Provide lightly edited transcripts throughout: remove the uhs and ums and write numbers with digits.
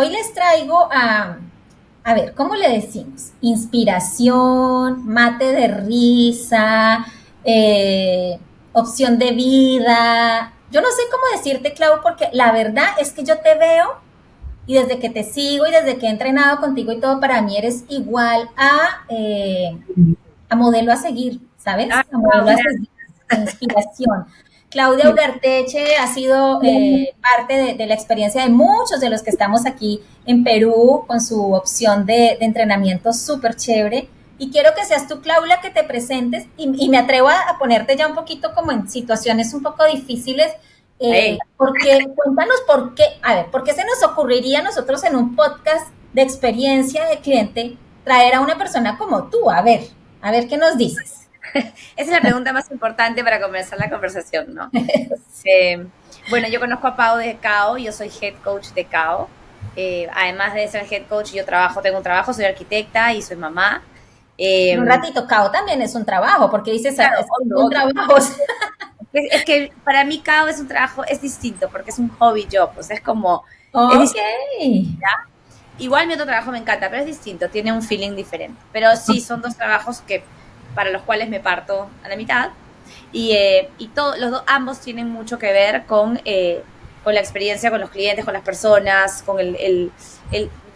hoy les traigo a ver, ¿cómo le decimos? Inspiración, mate de risa, eh, opción de vida. Yo no sé cómo decirte, Clau, porque la verdad es que yo te veo y desde que te sigo y desde que he entrenado contigo y todo, para mí eres igual a modelo a seguir, ¿sabes? Ah, A modelo a gracias. seguir, a inspiración. Claudia Ugarteche ha sido parte de la experiencia de muchos de los que estamos aquí en Perú con su opción de entrenamiento súper chévere. Y quiero que seas tú, Claudia, que te presentes y me atrevo a ponerte ya un poquito como en situaciones un poco difíciles. Venga. Porque cuéntanos por qué, a ver, ¿por qué se nos ocurriría a nosotros en un podcast de experiencia de cliente traer a una persona como tú? A ver qué nos dices. Esa es la pregunta más importante para comenzar la conversación, ¿no? Bueno, yo conozco a Pau de CAO, yo soy head coach de CAO. Además de ser head coach, tengo un trabajo, soy arquitecta y soy mamá. Pero un ratito, Cao también es un trabajo, porque dices, Claro, es otro, un otro. trabajo. Es que para mí CAO es un trabajo, es distinto, porque es un hobby job, o sea, es Ok. distinto. Igual mi otro trabajo me encanta, pero es distinto, tiene un feeling diferente. Pero sí, son dos trabajos para los cuales me parto a la mitad. Ambos tienen mucho que ver con la experiencia con los clientes, con las personas, con el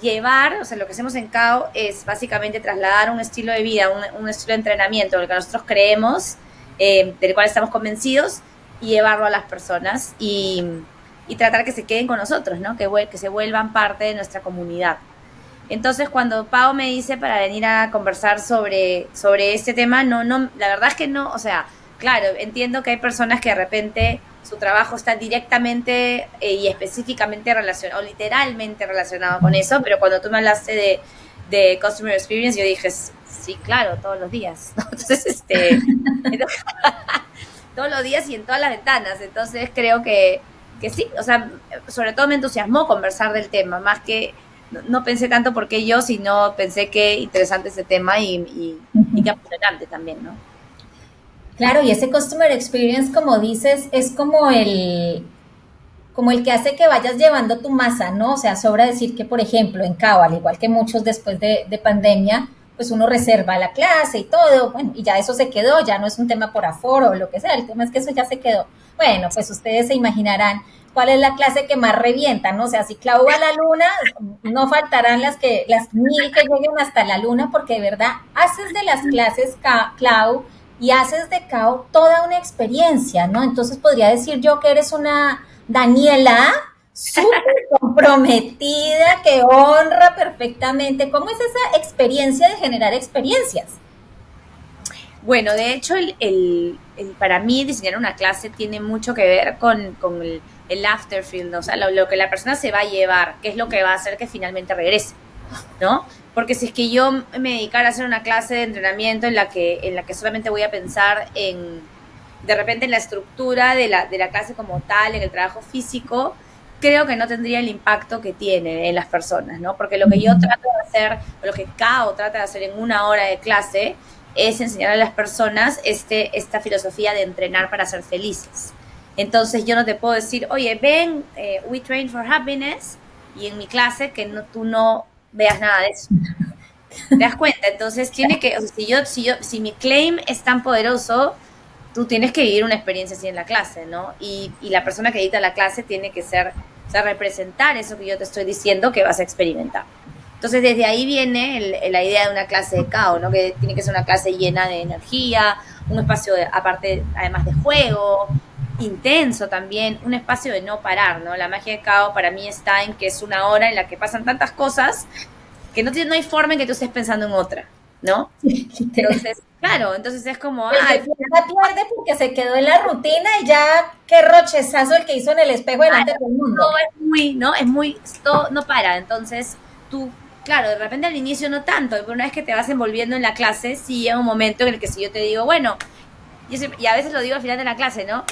llevar, o sea, lo que hacemos en CAO es básicamente trasladar un estilo de vida, un estilo de entrenamiento, en el que nosotros creemos, del cual estamos convencidos, y llevarlo a las personas y tratar que se queden con nosotros, ¿no? Que se vuelvan parte de nuestra comunidad. Entonces, cuando Pau me dice para venir a conversar sobre este tema, la verdad es que no, o sea, claro, entiendo que hay personas que de repente su trabajo está directamente y específicamente relacionado, o literalmente relacionado con eso, pero cuando tú me hablaste de Customer Experience, yo dije, sí, claro, todos los días, ¿no? Entonces, todos los días y en todas las ventanas, entonces creo que sí, o sea, sobre todo me entusiasmó conversar del tema, más que no pensé tanto por qué yo, sino pensé qué interesante ese tema y qué apasionante también, ¿no? Claro, y ese customer experience, como dices, es como el que hace que vayas llevando tu masa, ¿no? O sea, sobra decir que, por ejemplo, en Cabo, al igual que muchos después de pandemia, pues uno reserva la clase y todo, bueno, y ya eso se quedó, ya no es un tema por aforo o lo que sea, el tema es que eso ya se quedó. Bueno, pues ustedes se imaginarán cuál es la clase que más revienta, ¿no? O sea, si Clau va a la luna, no faltarán las 1000 que lleguen hasta la luna, porque de verdad haces de las clases, Clau, y haces de Cao toda una experiencia, ¿no? Entonces podría decir yo que eres una Daniela súper comprometida, que honra perfectamente. ¿Cómo es esa experiencia de generar experiencias? Bueno, de hecho, para mí diseñar una clase tiene mucho que ver con el afterfield, ¿no? O sea, lo que la persona se va a llevar, qué es lo que va a hacer que finalmente regrese, ¿no? Porque si es que yo me dedicara a hacer una clase de entrenamiento en la que solamente voy a pensar de repente en la estructura de la clase como tal, en el trabajo físico, creo que no tendría el impacto que tiene en las personas, ¿no? Porque lo que yo trato de hacer, o lo que CAO trata de hacer en una hora de clase, es enseñar a las personas esta filosofía de entrenar para ser felices. Entonces yo no te puedo decir, oye, ven, we train for happiness, y en mi clase que tú no veas nada de eso. ¿Te das cuenta? Entonces tiene que, o sea, si mi claim es tan poderoso, tú tienes que vivir una experiencia así en la clase, ¿no? Y la persona que edita la clase tiene que o sea, representar eso que yo te estoy diciendo que vas a experimentar. Entonces, desde ahí viene la idea de una clase de CAO, ¿no? Que tiene que ser una clase llena de energía, un espacio, aparte, además de juego, intenso también, un espacio de no parar, ¿no? La magia de CAO para mí está en que es una hora en la que pasan tantas cosas que no hay forma en que tú estés pensando en otra, ¿no? Entonces, claro, entonces es como, El que al pierde, pierde porque se quedó en la rutina y ya qué rochezazo el que hizo en el espejo delante de todo el mundo. todo es muy, ¿no? Todo no para. Entonces, tú, claro, de repente al inicio no tanto, pero una vez que te vas envolviendo en la clase, sí llega un momento en el que si yo te digo, bueno, y a veces lo digo al final de la clase, ¿no?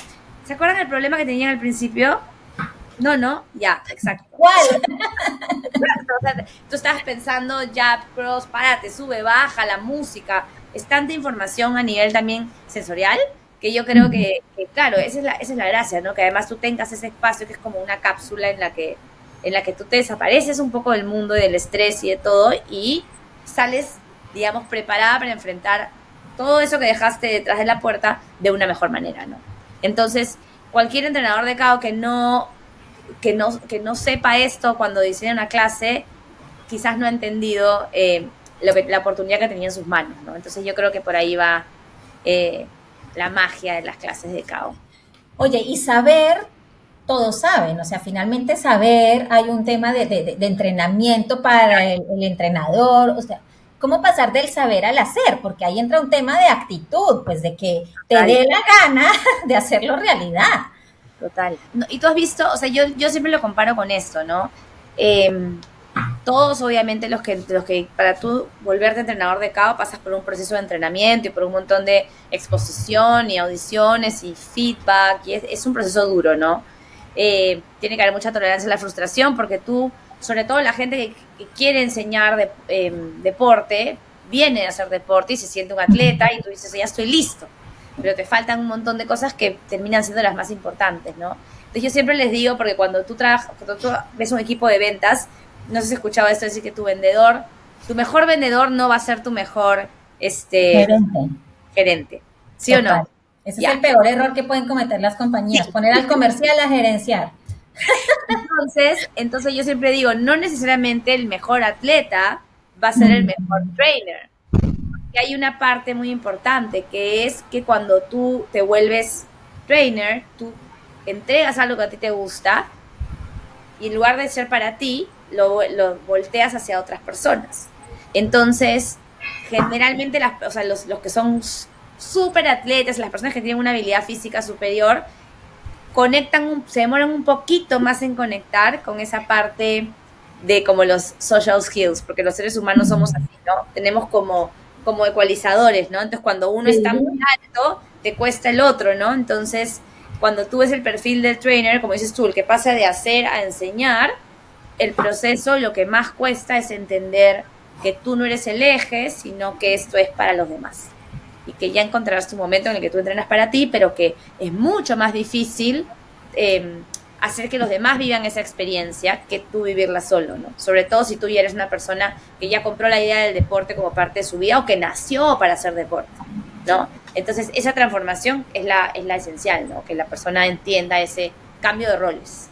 ¿Se acuerdan del problema que tenían al principio? No, ya, exacto. ¿Cuál? O sea, tú estabas pensando, ya, pros, párate, sube, baja la música. Es tanta información a nivel también sensorial que yo creo claro, esa es la gracia, ¿no? Que además tú tengas ese espacio que es como una cápsula en la que en la que tú te desapareces un poco del mundo y del estrés y de todo y sales, digamos, preparada para enfrentar todo eso que dejaste detrás de la puerta de una mejor manera, ¿no? Entonces, cualquier entrenador de KO que no sepa esto cuando diseña una clase, quizás no ha entendido la oportunidad que tenía en sus manos, ¿no? Entonces yo creo que por ahí va la magia de las clases de KO. Oye, y saber, todos saben, o sea, finalmente saber, hay un tema de entrenamiento para el entrenador, o sea, ¿cómo pasar del saber al hacer? Porque ahí entra un tema de actitud, pues de que te dé la gana de hacerlo realidad. Total. No, y tú has visto, o sea, yo siempre lo comparo con esto, ¿no? Todos, obviamente, los que para tú volverte entrenador de KO pasas por un proceso de entrenamiento y por un montón de exposición y audiciones y feedback, y es un proceso duro, ¿no? Tiene que haber mucha tolerancia a la frustración porque tú, sobre todo la gente que quiere enseñar deporte, viene a hacer deporte y se siente un atleta y tú dices, ya estoy listo, pero te faltan un montón de cosas que terminan siendo las más importantes, ¿no? Entonces yo siempre les digo, porque cuando tú ves un equipo de ventas, no sé si has escuchado esto, decir que tu mejor vendedor no va a ser tu mejor gerente. ¿Sí Total. o no? Ese es el peor error que pueden cometer las compañías, poner al comercial a gerenciar. Entonces yo siempre digo, no necesariamente el mejor atleta va a ser el mejor trainer. Y hay una parte muy importante, que es que cuando tú te vuelves trainer, tú entregas algo que a ti te gusta y en lugar de ser para ti, lo volteas hacia otras personas. Entonces, generalmente los que son súper atletas, las personas que tienen una habilidad física superior, se demoran un poquito más en conectar con esa parte de como los social skills, porque los seres humanos somos así, ¿no? Tenemos como ecualizadores, ¿no? Entonces, cuando uno está muy alto, te cuesta el otro, ¿no? Entonces, cuando tú ves el perfil del trainer, como dices tú, el que pasa de hacer a enseñar, el proceso lo que más cuesta es entender que tú no eres el eje, sino que esto es para los demás. Y que ya encontrarás tu momento en el que tú entrenas para ti, pero que es mucho más difícil hacer que los demás vivan esa experiencia que tú vivirla solo, ¿no? Sobre todo si tú ya eres una persona que ya compró la idea del deporte como parte de su vida o que nació para hacer deporte, ¿no? Entonces, esa transformación es la esencial, ¿no? Que la persona entienda ese cambio de roles.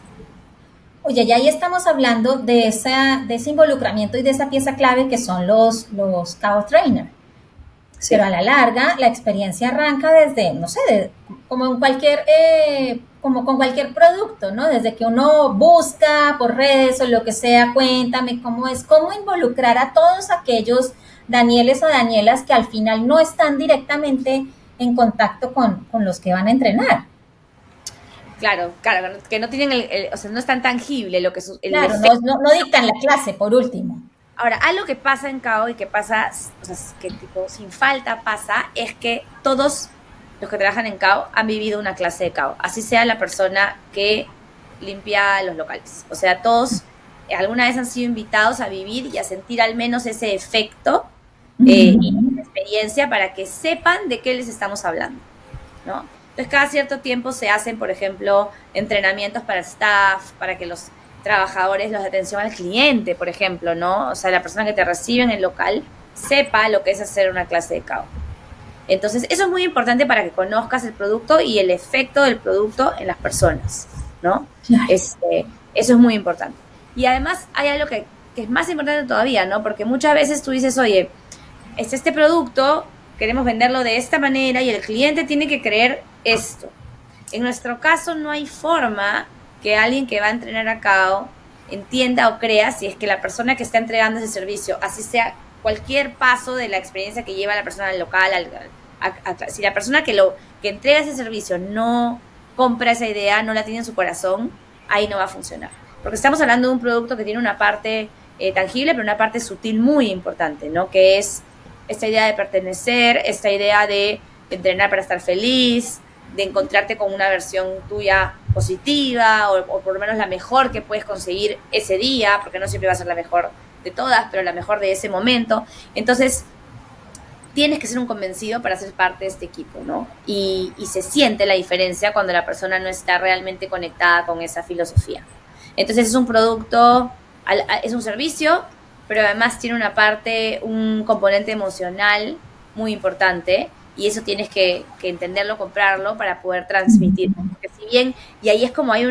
Oye, y ahí estamos hablando de ese involucramiento y de esa pieza clave que son los KO Trainer. Sí. Pero a la larga, la experiencia arranca desde, no sé, como en como con cualquier producto, ¿no? Desde que uno busca por redes o lo que sea, cuéntame cómo involucrar a todos aquellos Danieles o Danielas que al final no están directamente en contacto con los que van a entrenar. Claro, que no tienen o sea, no es tan tangible lo que claro, no dictan la clase, por último. Ahora, algo que pasa en KO y que pasa, o sea, que tipo sin falta pasa, es que todos los que trabajan en KO han vivido una clase de KO, así sea la persona que limpia los locales. O sea, todos alguna vez han sido invitados a vivir y a sentir al menos ese efecto y esa experiencia para que sepan de qué les estamos hablando, ¿no? Entonces, cada cierto tiempo se hacen, por ejemplo, entrenamientos para staff, para que los trabajadores, los de atención al cliente, por ejemplo, ¿no? O sea, la persona que te recibe en el local sepa lo que es hacer una clase de KO. Entonces, eso es muy importante para que conozcas el producto y el efecto del producto en las personas, ¿no? Eso es muy importante. Y además hay algo que es más importante todavía, ¿no? Porque muchas veces tú dices, oye, este producto, queremos venderlo de esta manera y el cliente tiene que creer esto. En nuestro caso no hay forma que alguien que va a entrenar a KO entienda o crea si es que la persona que está entregando ese servicio, así sea cualquier paso de la experiencia que lleva la persona al local, si la persona que entrega ese servicio no compra esa idea, no la tiene en su corazón, ahí no va a funcionar. Porque estamos hablando de un producto que tiene una parte tangible, pero una parte sutil muy importante, ¿no? Que es esta idea de pertenecer, esta idea de entrenar para estar feliz, de encontrarte con una versión tuya positiva o por lo menos la mejor que puedes conseguir ese día, porque no siempre va a ser la mejor de todas, pero la mejor de ese momento. Entonces, tienes que ser un convencido para ser parte de este equipo, ¿no? Y se siente la diferencia cuando la persona no está realmente conectada con esa filosofía. Entonces es un producto, es un servicio, pero además tiene una parte, un componente emocional muy importante y eso tienes que entenderlo, comprarlo para poder transmitir. Porque si bien, y ahí es como hay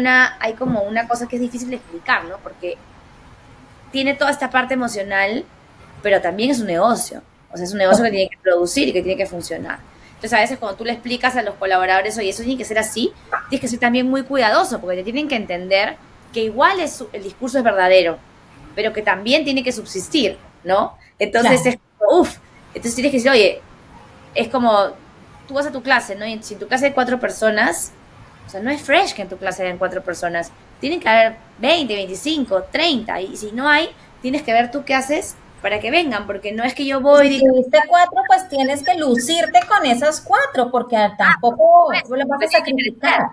como una cosa que es difícil de explicar, ¿no? Porque tiene toda esta parte emocional, pero también es un negocio. O sea, es un negocio que tiene que producir y que tiene que funcionar. Entonces, a veces cuando tú le explicas a los colaboradores, oye, eso tiene que ser así, tienes que ser también muy cuidadoso, porque te tienen que entender que igual el discurso es verdadero, pero que también tiene que subsistir, ¿no? Entonces, claro, es como, entonces tienes que decir, oye, es como, tú vas a tu clase, ¿no? Y si en tu clase hay 4 personas, o sea, no es fresh que en tu clase hayan 4 personas. Tienen que haber 20, 25, 30. Y si no hay, tienes que ver tú qué haces para que vengan, porque no es que yo voy... Si tuviste 4, pues tienes que lucirte con esas 4, porque tampoco lo vas a sacrificar.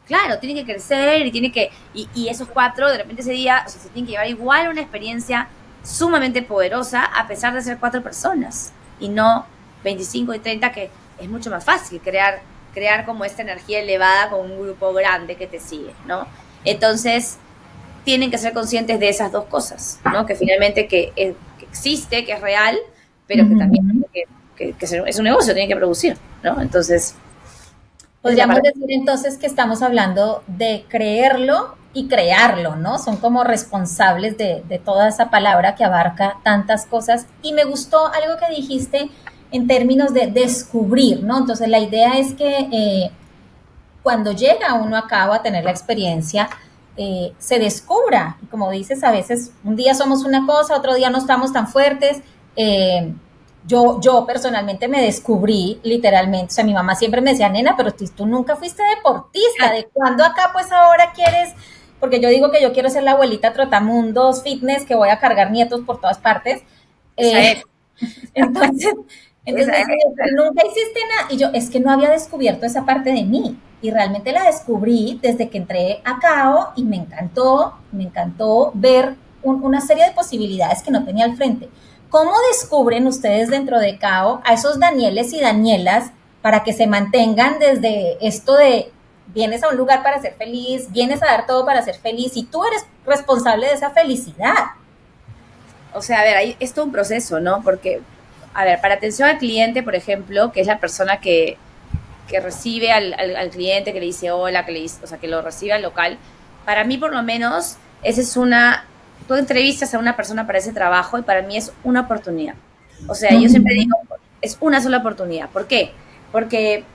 Claro, tiene que crecer y tiene que... Y esos 4, de repente ese día, o sea, se tienen que llevar igual una experiencia sumamente poderosa, a pesar de ser 4 personas. Y no 25 y 30, que es mucho más fácil crear como esta energía elevada con un grupo grande que te sigue, ¿no? Entonces, tienen que ser conscientes de esas dos cosas, ¿no? Que finalmente que existe, que es real, pero que también que es un negocio, tiene que producir, ¿no? Entonces... Podríamos decir entonces que estamos hablando de creerlo y crearlo, ¿no? Son como responsables de toda esa palabra que abarca tantas cosas. Y me gustó algo que dijiste en términos de descubrir, ¿no? Entonces la idea es que cuando llega uno a cabo a tener la experiencia, se descubra. Como dices, a veces un día somos una cosa, otro día no estamos tan fuertes. Yo personalmente me descubrí literalmente, o sea, mi mamá siempre me decía, nena, pero tú nunca fuiste deportista, ¿de cuándo acá pues ahora quieres? Porque yo digo que yo quiero ser la abuelita trotamundos, fitness, que voy a cargar nietos por todas partes. Entonces nunca hiciste nada. Y yo, es que no había descubierto esa parte de mí. Y realmente la descubrí desde que entré a CAO y me encantó ver una serie de posibilidades que no tenía al frente. ¿Cómo descubren ustedes dentro de CAO a esos Danieles y Danielas para que se mantengan desde esto de vienes a un lugar para ser feliz, vienes a dar todo para ser feliz y tú eres responsable de esa felicidad? O sea, a ver, ahí es todo un proceso, ¿no? Porque, a ver, para atención al cliente, por ejemplo, que es la persona que recibe al cliente, que le dice hola, que le dice, o sea, que lo recibe al local, para mí por lo menos, esa es tú entrevistas a una persona para ese trabajo y para mí es una oportunidad. O sea, yo siempre digo, es una sola oportunidad. ¿Por qué? Porque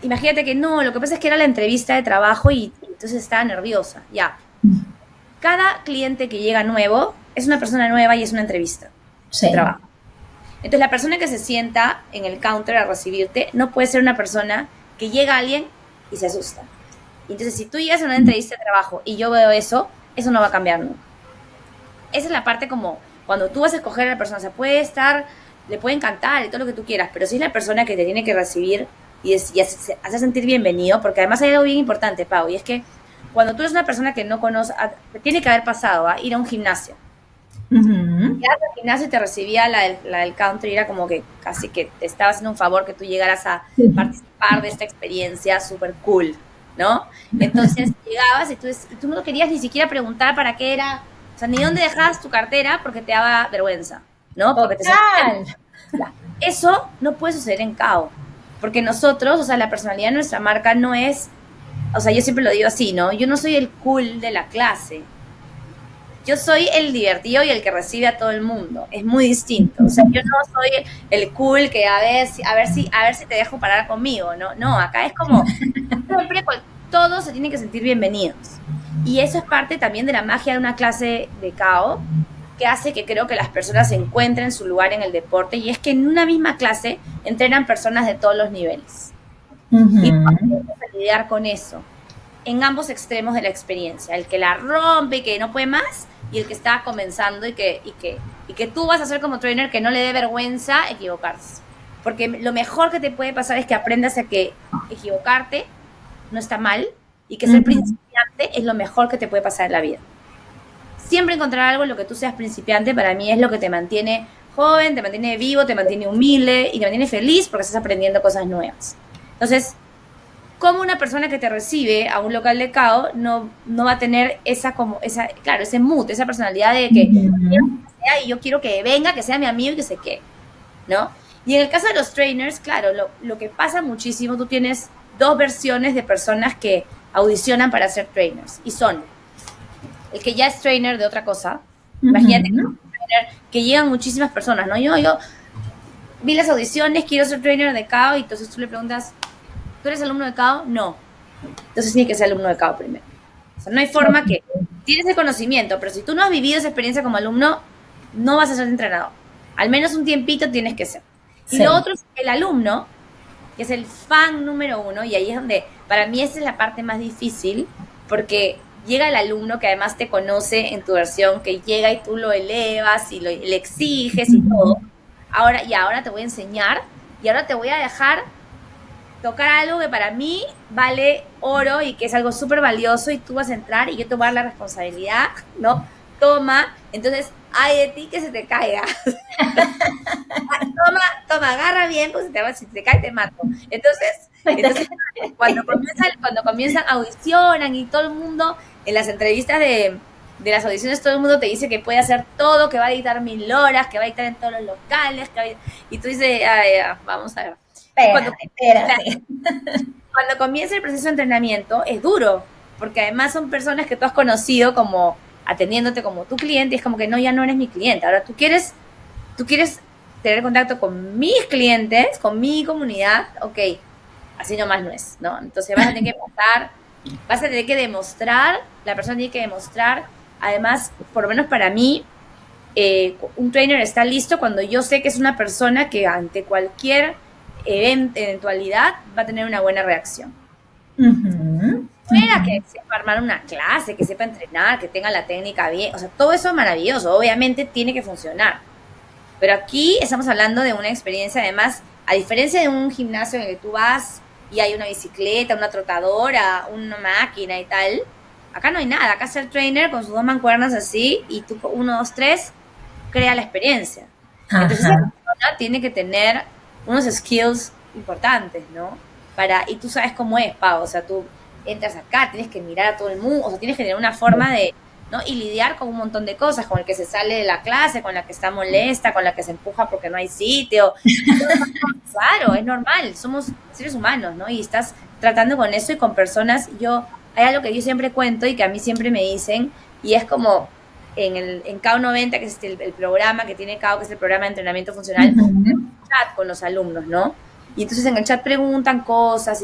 imagínate que no, lo que pasa es que era la entrevista de trabajo y entonces estaba nerviosa, ya. Cada cliente que llega nuevo es una persona nueva y es una entrevista de trabajo. Entonces la persona que se sienta en el counter a recibirte no puede ser una persona que llega a alguien y se asusta. Entonces si tú llegas a una entrevista de trabajo y yo veo eso no va a cambiar nunca. Esa es la parte como cuando tú vas a escoger a la persona, o sea, le puede encantar y todo lo que tú quieras, pero si es la persona que te tiene que recibir y hacer sentir bienvenido, porque además hay algo bien importante, Pau, y es que cuando tú eres una persona que no conoce, tiene que haber pasado a ir a un gimnasio. Llegas al gimnasio y te recibía la del counter y era como que casi que te estaba haciendo un favor que tú llegaras a participar de esta experiencia súper cool, ¿no? Entonces llegabas y tú no querías ni siquiera preguntar para qué era, o sea, ni dónde dejabas tu cartera porque te daba vergüenza, ¿no? Porque eso no puede suceder en CAO, porque nosotros, o sea, la personalidad de nuestra marca no es, o sea, yo siempre lo digo así, ¿no? Yo no soy el cool de la clase. Yo soy el divertido y el que recibe a todo el mundo. Es muy distinto. O sea, yo no soy el cool que a ver si te dejo parar conmigo, ¿no? No, acá es como siempre todos se tienen que sentir bienvenidos. Y eso es parte también de la magia de una clase de CAO, que hace que creo que las personas encuentren su lugar en el deporte. Y es que en una misma clase entrenan personas de todos los niveles. Y tenemos que lidiar con eso en ambos extremos de la experiencia. El que la rompe y que no puede más, y el que está comenzando y que tú vas a ser como trainer que no le dé vergüenza equivocarse. Porque lo mejor que te puede pasar es que aprendas a que equivocarte no está mal y que ser principiante es lo mejor que te puede pasar en la vida. Siempre encontrar algo en lo que tú seas principiante para mí es lo que te mantiene joven, te mantiene vivo, te mantiene humilde y te mantiene feliz porque estás aprendiendo cosas nuevas. Entonces, como una persona que te recibe a un local de cao no va a tener claro, ese mood, esa personalidad de que y yo quiero que venga, que sea mi amigo y que se quede, ¿no? Y en el caso de los trainers, claro, lo que pasa muchísimo, tú tienes dos versiones de personas que audicionan para ser trainers, y son el que ya es trainer de otra cosa. Imagínate que llegan muchísimas personas, ¿no? Yo vi las audiciones, quiero ser trainer de cao, y entonces tú le preguntas, ¿tú eres alumno de cao? No. Entonces tiene que ser alumno de cao primero. O sea, no hay forma que tienes el conocimiento, pero si tú no has vivido esa experiencia como alumno, no vas a ser entrenador. Al menos un tiempito tienes que ser. Y lo otro es el alumno, que es el fan número uno, y ahí es donde, para mí, esa es la parte más difícil, porque llega el alumno que además te conoce en tu versión, que llega y tú lo elevas y le exiges y todo. Ahora te voy a enseñar, y ahora te voy a dejar tocar algo que para mí vale oro y que es algo súper valioso, y tú vas a entrar y yo te voy a dar la responsabilidad, ¿no? Toma, entonces, ay de ti que se te caiga. toma, agarra bien, pues si te cae te mato. Entonces cuando comienzan, audicionan, y todo el mundo, en las entrevistas de las audiciones, todo el mundo te dice que puede hacer todo, que va a dictar 1000 horas, que va a dictar en todos los locales, y tú dices, vamos a ver. Espérate. Cuando comienza el proceso de entrenamiento es duro, porque además son personas que tú has conocido como atendiéndote como tu cliente, y es como que no, ya no eres mi cliente, ahora tú quieres tener contacto con mis clientes, con mi comunidad, ok, así nomás no es, ¿no? Entonces vas a tener que demostrar, la persona tiene que demostrar, además, por lo menos para mí, un trainer está listo cuando yo sé que es una persona que ante cualquier eventualidad va a tener una buena reacción. Fuera que sepa armar una clase, que sepa entrenar, que tenga la técnica bien, o sea, todo eso es maravilloso, obviamente tiene que funcionar. Pero aquí estamos hablando de una experiencia, además, a diferencia de un gimnasio en el que tú vas y hay una bicicleta, una trotadora, una máquina y tal, acá no hay nada, acá es el trainer con sus 2 mancuernas así, y tú 1, 2, 3, crea la experiencia. Entonces la persona tiene que tener unos skills importantes, ¿no? Y tú sabes cómo es, Pau, o sea, tú entras acá, tienes que mirar a todo el mundo, o sea, tienes que tener una forma de, ¿no? Y lidiar con un montón de cosas, con el que se sale de la clase, con la que está molesta, con la que se empuja porque no hay sitio. Claro, es normal, somos seres humanos, ¿no? Y estás tratando con eso y con personas. Hay algo que yo siempre cuento y que a mí siempre me dicen, y es como en CAO 90, que es el programa que tiene CAO, que es el programa de entrenamiento funcional, un chat con los alumnos, ¿no? Y entonces en el chat preguntan cosas,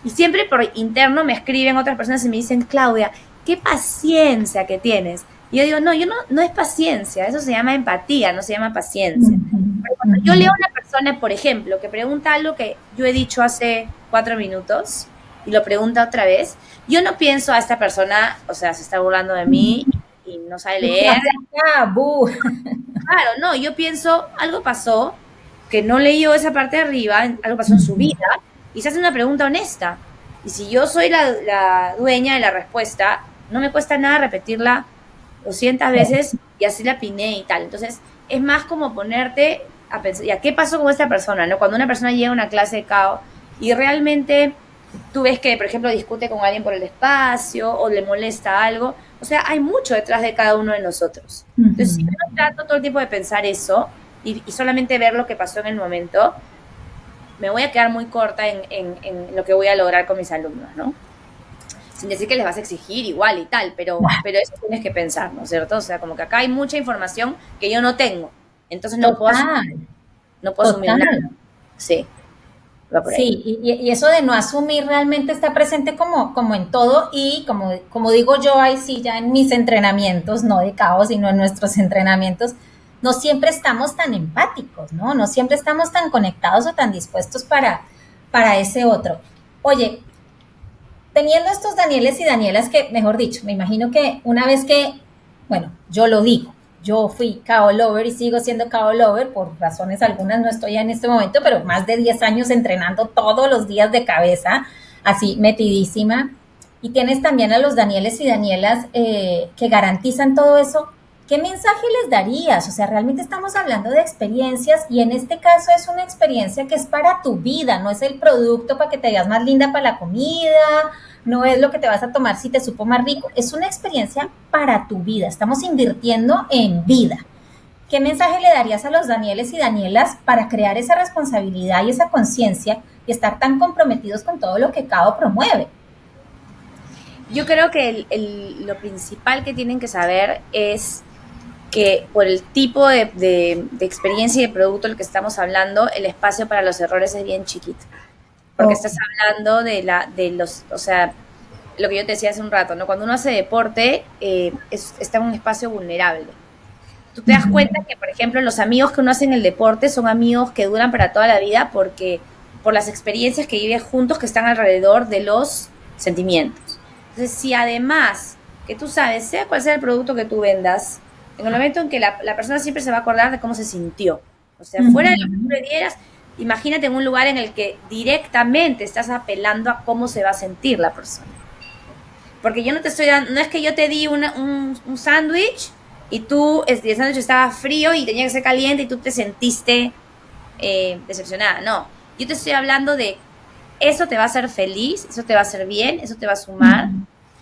y siempre por interno me escriben otras personas y me dicen, Claudia, qué paciencia que tienes. Y yo digo, no es paciencia, eso se llama empatía, no se llama paciencia. Pero cuando yo leo a una persona, por ejemplo, que pregunta algo que yo he dicho hace 4 minutos y lo pregunta otra vez, yo no pienso a esta persona, o sea, se está burlando de mí y no sabe leer. Claro, no, yo pienso, algo pasó, que no leyó esa parte de arriba, algo pasó en su vida, y se hace una pregunta honesta. Y si yo soy la dueña de la respuesta, no me cuesta nada repetirla 200 veces y así la piné y tal. Entonces, es más como ponerte a pensar, ¿ya qué pasó con esta persona? ¿No? Cuando una persona llega a una clase de CAO y realmente tú ves que, por ejemplo, discute con alguien por el espacio o le molesta algo, o sea, hay mucho detrás de cada uno de nosotros. Entonces, si yo no trato todo el tiempo de pensar eso y solamente ver lo que pasó en el momento, me voy a quedar muy corta en lo que voy a lograr con mis alumnos, ¿no? Sin decir que les vas a exigir igual y tal, pero eso tienes que pensar, ¿no es cierto? O sea, como que acá hay mucha información que yo no tengo, entonces no puedo asumir nada. Sí, va por ahí. Sí, y eso de no asumir realmente está presente como en todo, y como digo yo, ahí sí, ya en mis entrenamientos, no de CAO, sino en nuestros entrenamientos, no siempre estamos tan empáticos, ¿no? No siempre estamos tan conectados o tan dispuestos para ese otro. Oye, teniendo estos Danieles y Danielas que, mejor dicho, me imagino que una vez que, bueno, yo lo digo, yo fui CAO Lover y sigo siendo CAO Lover, por razones algunas no estoy en este momento, pero más de 10 años entrenando todos los días de cabeza, así metidísima, y tienes también a los Danieles y Danielas que garantizan todo eso. ¿qué mensaje les darías? O sea, realmente estamos hablando de experiencias y en este caso es una experiencia que es para tu vida, no es el producto para que te veas más linda para la comida, no es lo que te vas a tomar si te supo más rico, es una experiencia para tu vida, estamos invirtiendo en vida. ¿Qué mensaje le darías a los Danieles y Danielas para crear esa responsabilidad y esa conciencia y estar tan comprometidos con todo lo que CAO promueve? Yo creo que lo principal que tienen que saber es que por el tipo de experiencia y de producto del que estamos hablando, el espacio para los errores es bien chiquito. Porque estás hablando o sea, lo que yo te decía hace un rato, ¿no? Cuando uno hace deporte, está en un espacio vulnerable. Tú te das cuenta que, por ejemplo, los amigos que uno hace en el deporte son amigos que duran para toda la vida porque por las experiencias que vives juntos que están alrededor de los sentimientos. Entonces, si además que tú sabes, sea cual sea el producto que tú vendas, en el momento en que la persona siempre se va a acordar de cómo se sintió. O sea, fuera de lo que tú le dieras, imagínate en un lugar en el que directamente estás apelando a cómo se va a sentir la persona. Porque yo no te estoy dando, no es que yo te di un sándwich y tú, el sándwich estaba frío y tenía que ser caliente y tú te sentiste decepcionada. No, yo te estoy hablando de eso te va a hacer feliz, eso te va a hacer bien, eso te va a sumar.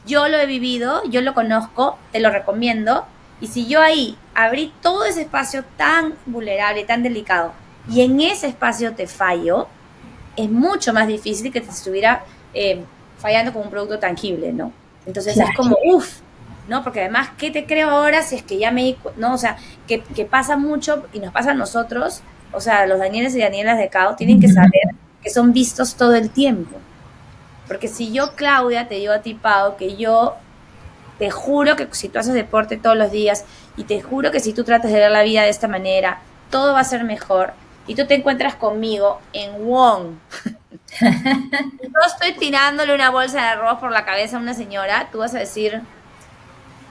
Yo lo he vivido, yo lo conozco, te lo recomiendo. Y si yo ahí abrí todo ese espacio tan vulnerable, tan delicado, y en ese espacio te fallo, es mucho más difícil que te estuviera fallando con un producto tangible, ¿no? Entonces claro. Es como, ¿no? Porque además, ¿qué te creo ahora si es que ya no? O sea, que pasa mucho y nos pasa a nosotros, o sea, los Danieles y Danielas de CAO tienen que saber que son vistos todo el tiempo. Porque si yo, Claudia, te digo a ti, Pau, que yo te juro que si tú haces deporte todos los días y te juro que si tú tratas de ver la vida de esta manera, todo va a ser mejor. Y tú te encuentras conmigo en Wong. No estoy tirándole una bolsa de arroz por la cabeza a una señora, tú vas a decir,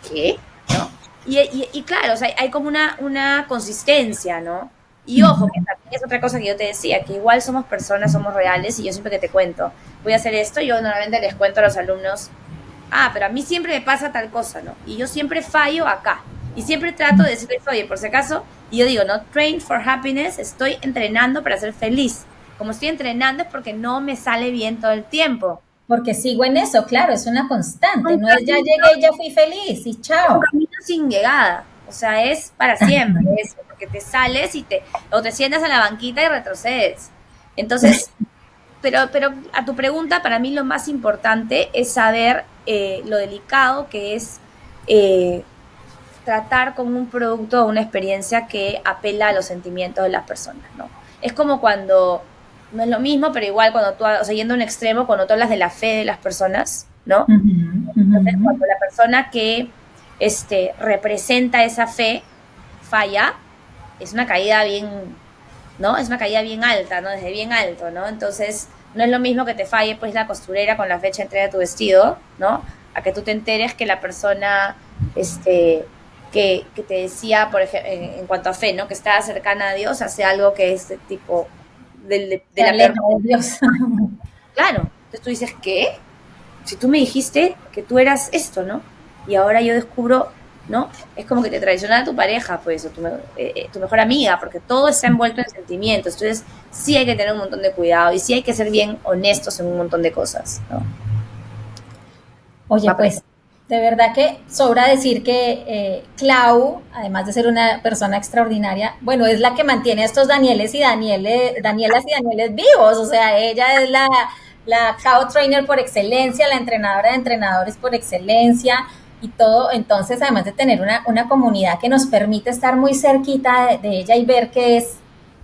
¿qué? ¿No? Y claro, o sea, hay como una consistencia, ¿no? Y ojo, que también es otra cosa que yo te decía, que igual somos personas, somos reales, y yo siempre que te cuento, voy a hacer esto, yo normalmente les cuento a los alumnos, pero a mí siempre me pasa tal cosa, ¿no? Y yo siempre fallo acá. Y siempre trato de decirles, oye, por si acaso, y yo digo, no, train for happiness, estoy entrenando para ser feliz. Como estoy entrenando es porque no me sale bien todo el tiempo. Porque sigo en eso, claro, es una constante, no es ya llegué y ya fui feliz y chao. Un camino sin llegada, o sea, es para siempre eso, porque te sales o te sientas en la banquita y retrocedes. Entonces, pero a tu pregunta, para mí lo más importante es saber lo delicado que es tratar con un producto o una experiencia que apela a los sentimientos de las personas, ¿no? Es como cuando, no es lo mismo, pero igual cuando tú, o sea, yendo a un extremo, cuando tú hablas de la fe de las personas, ¿no? Entonces, cuando la persona que representa esa fe falla, es una caída bien, ¿no? Es una caída bien alta, ¿no? Desde bien alto, ¿no? Entonces, no es lo mismo que te falle, pues, la costurera con la fecha de entrega de tu vestido, ¿no? A que tú te enteres que la persona, que te decía, por ejemplo, en cuanto a fe, ¿no? Que estaba cercana a Dios, hace algo que es de tipo de la de Dios. Claro. Entonces tú dices, ¿qué? Si tú me dijiste que tú eras esto, ¿no? Y ahora yo descubro, ¿no? Es como que te traiciona a tu pareja, pues, o tu mejor amiga, porque todo está envuelto en sentimientos. Entonces sí hay que tener un montón de cuidado y sí hay que ser bien honestos en un montón de cosas, ¿no? Oye, pues, de verdad que sobra decir que Clau, además de ser una persona extraordinaria, bueno, es la que mantiene a estos Danielas y Danieles vivos, o sea, ella es la CAO Trainer por excelencia, la entrenadora de entrenadores por excelencia y todo, entonces además de tener una comunidad que nos permite estar muy cerquita de ella y ver que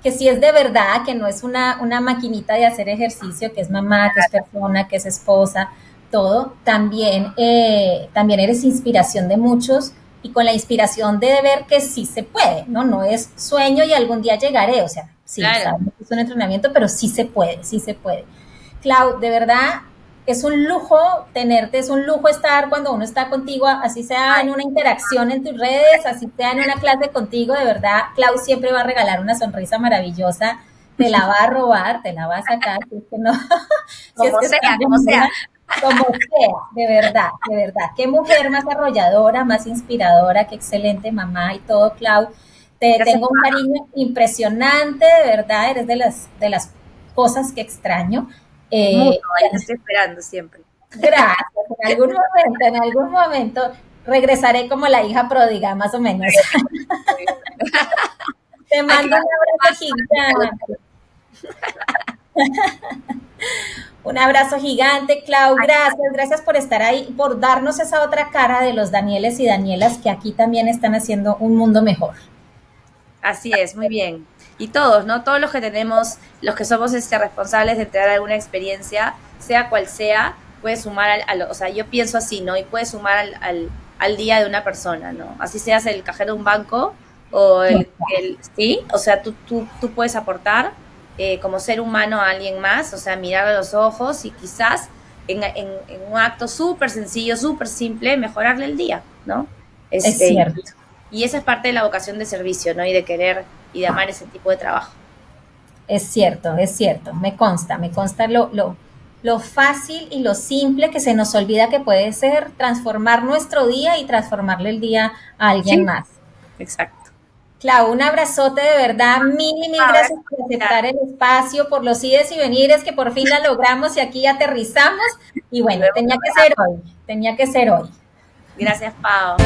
sí es de verdad, que no es una maquinita de hacer ejercicio, que es mamá, que es persona, que es esposa, todo, también eres inspiración de muchos y con la inspiración de ver que sí se puede, ¿no? No es sueño y algún día llegaré, o sea, sí, claro. Es un entrenamiento, pero sí se puede. Clau, de verdad, es un lujo tenerte, es un lujo estar cuando uno está contigo, así sea en una interacción en tus redes, así sea en una clase contigo, de verdad, Clau siempre va a regalar una sonrisa maravillosa, te la va a robar, te la va a sacar, si es que no. Como sea. como sea, de verdad. Qué mujer más arrolladora, más inspiradora, qué excelente mamá y todo, Clau. Te Gracias, tengo un cariño impresionante, de verdad, eres de las cosas que extraño. es mutuo, ahí te Y estoy esperando siempre. gracias, en algún momento regresaré como la hija pródiga, más o menos. Te Hay que mando un abrazo gigante. Un abrazo gigante, Clau. Gracias, gracias por estar ahí, por darnos esa otra cara de los Danieles y Danielas que aquí también están haciendo un mundo mejor. Así es, muy bien. Y todos, ¿no? Todos los que tenemos, los que somos responsables de tener alguna experiencia, sea cual sea, puede sumar o sea, yo pienso así, ¿no? Y puede sumar al día de una persona, ¿no? Así seas el cajero de un banco o sí, o sea, tú puedes aportar como ser humano a alguien más, o sea, mirar a los ojos y quizás en un acto súper sencillo, súper simple, mejorarle el día, ¿no? Es Este, cierto. y esa es parte de la vocación de servicio, ¿no? Y de querer y de amar ese tipo de trabajo. Es cierto, me consta lo fácil y lo simple que se nos olvida que puede ser transformar nuestro día y transformarle el día a alguien Sí, más. exacto. Clau, un abrazote de verdad, mil gracias por aceptar el espacio, por los ides y venires que por fin la logramos y aquí aterrizamos. Y bueno, tenía que ser hoy, tenía que ser hoy. Gracias, Pau.